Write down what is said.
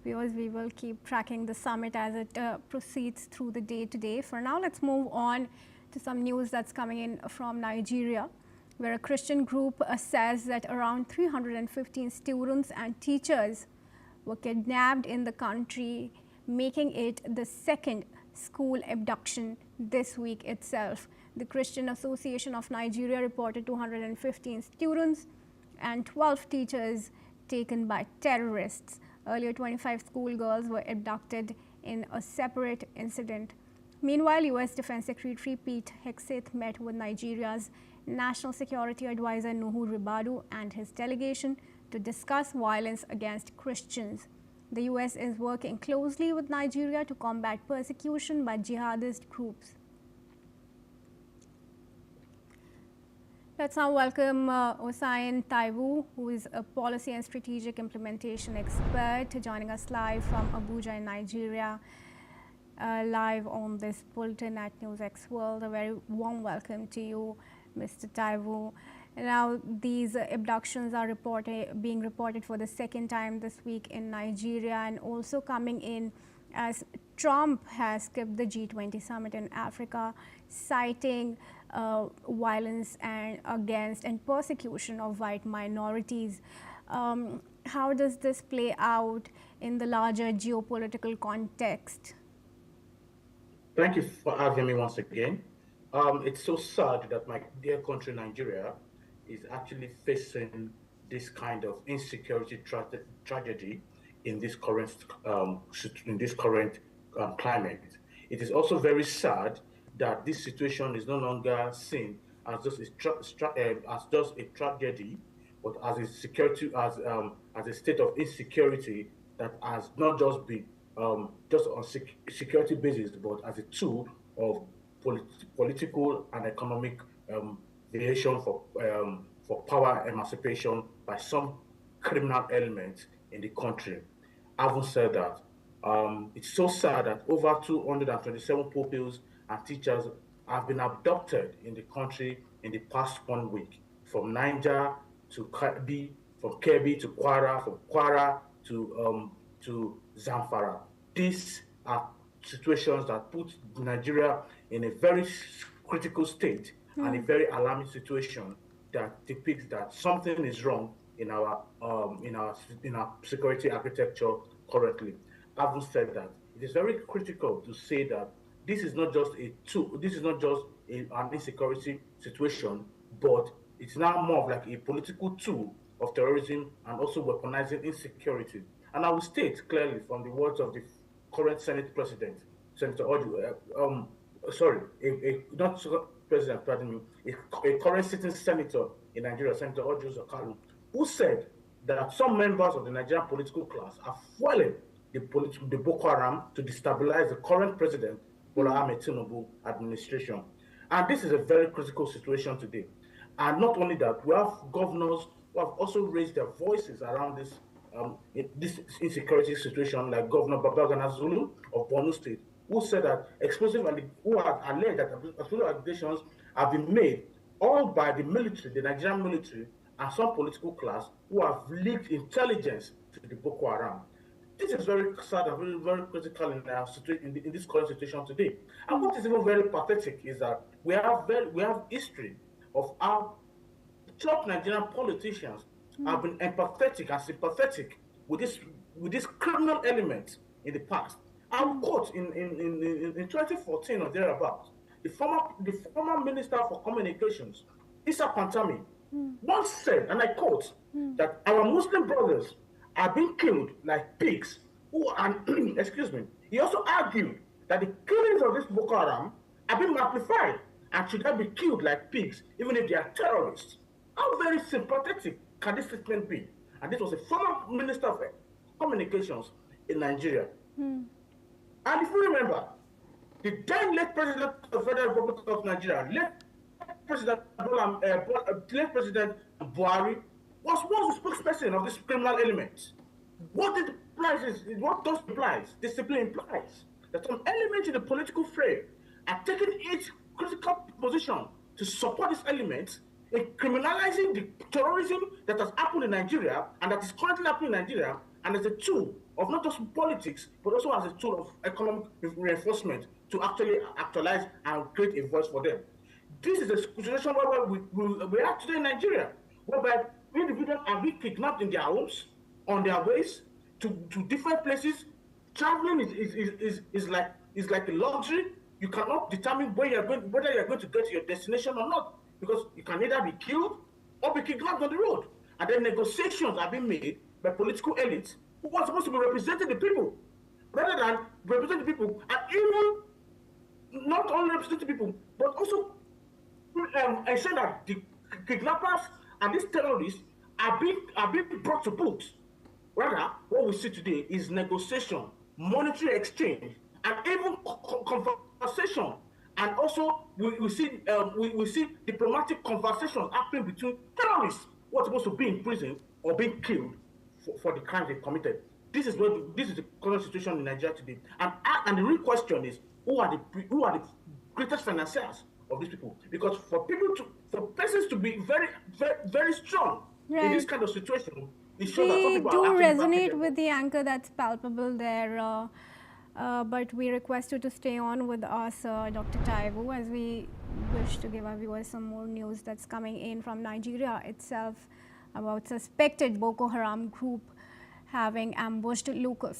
Viewers, we will keep tracking the summit as it proceeds through the day today. For now, let's move on to some news that's coming in from Nigeria, where a Christian group says that around 315 students and teachers were kidnapped in the country, making it the second school abduction this week itself. The Christian Association of Nigeria reported 215 students and 12 teachers taken by terrorists. Earlier, 25 schoolgirls were abducted in a separate incident. Meanwhile, U.S. Defense Secretary Pete Hegseth met with Nigeria's National Security Advisor Nuhu Ribadu and his delegation to discuss violence against Christians. The U.S. is working closely with Nigeria to combat persecution by jihadist groups. Let's now welcome Osain Taiwu, who is a policy and strategic implementation expert, joining us live from Abuja in Nigeria, live on this bulletin at NewsX World. A very warm welcome to you, Mr. Taiwu. Now, these abductions are being reported for the second time this week in Nigeria, and also coming in as Trump has skipped the G20 summit in Africa, citing violence against and persecution of white minorities. How does this play out in the larger geopolitical context? Thank you for having me once again. It's so sad that my dear country, Nigeria, is actually facing this kind of insecurity tragedy in this current climate. It is also very sad that this situation is no longer seen as just a tragedy, but as a state of insecurity that has not just been just on security basis, but as a tool of political and economic variation for power emancipation by some criminal elements in the country. Having said that, it's so sad that over 227 pupils and teachers have been abducted in the country in the past 1 week, from Niger to Kebbi, from Kebbi to Kwara, from Kwara to Zamfara. These are situations that put Nigeria in a very critical state and a very alarming situation that depicts that something is wrong in our security architecture currently. Having said that, it is very critical to say that this is not just an insecurity situation, but it's now more of like a political tool of terrorism and also weaponizing insecurity. And I will state clearly from the words of the current Senate President, Senator Odu, not President, pardon me, a current sitting senator in Nigeria, Senator Odu Zakalu, who said that some members of the Nigerian political class are fueling the Boko Haram to destabilize the current president, Bola Ahmed Tinubu administration. And this is a very critical situation today. And not only that, we have governors who have also raised their voices around this insecurity situation, like Governor Babagana Zulu of Borno State, who said that who have alleged that explosive allegations have been made all by the military, the Nigerian military, and some political class who have leaked intelligence to the Boko Haram. This is very sad and very, very critical in this current situation today. And what is even very pathetic is that we have history of how top Nigerian politicians have been empathetic and sympathetic with this criminal element in the past. I will quote in 2014 or thereabouts, the former Minister for Communications, Issa Pantami, once said, and I quote, that our Muslim brothers are being killed like pigs. Excuse me. He also argued that the killings of this Boko Haram are being amplified and should not be killed like pigs, even if they are terrorists. How very sympathetic can this statement be? And this was a former Minister of Communications in Nigeria. And if you remember, the then late President of the Federal Republic of Nigeria, late President Buhari, was once the spokesperson of this criminal element. What does implies? Discipline implies that some elements in the political frame are taking its critical position to support this element in criminalizing the terrorism that has happened in Nigeria and that is currently happening in Nigeria, and as a tool of not just politics, but also as a tool of economic reinforcement to actually actualize and create a voice for them. This is a situation where we are today in Nigeria, whereby individuals are being kidnapped in their homes, on their ways to different places. Traveling is like a luxury. You cannot determine whether you're going to get to your destination or not, because you can either be killed or be kidnapped on the road. And then negotiations are being made by political elites who are supposed to be representing the people, rather than representing the people, and even not only representing people, but also ensure that the kidnappers and these terrorists are being brought to book. Rather, what we see today is negotiation, monetary exchange, and even conversation. And also, we see diplomatic conversations happening between terrorists who are supposed to be in prison or being killed for the crimes they committed. This is the current situation in Nigeria today. And the real question is, who are the greatest financiers of these people? Because for persons to be very, very, very strong in this kind of situation, it shows that some We people do are actually resonate with the anchor that's palpable there, but we request you to stay on with us, Dr. Taiwo, as we wish to give our viewers some more news that's coming in from Nigeria itself about suspected Boko Haram group having ambushed local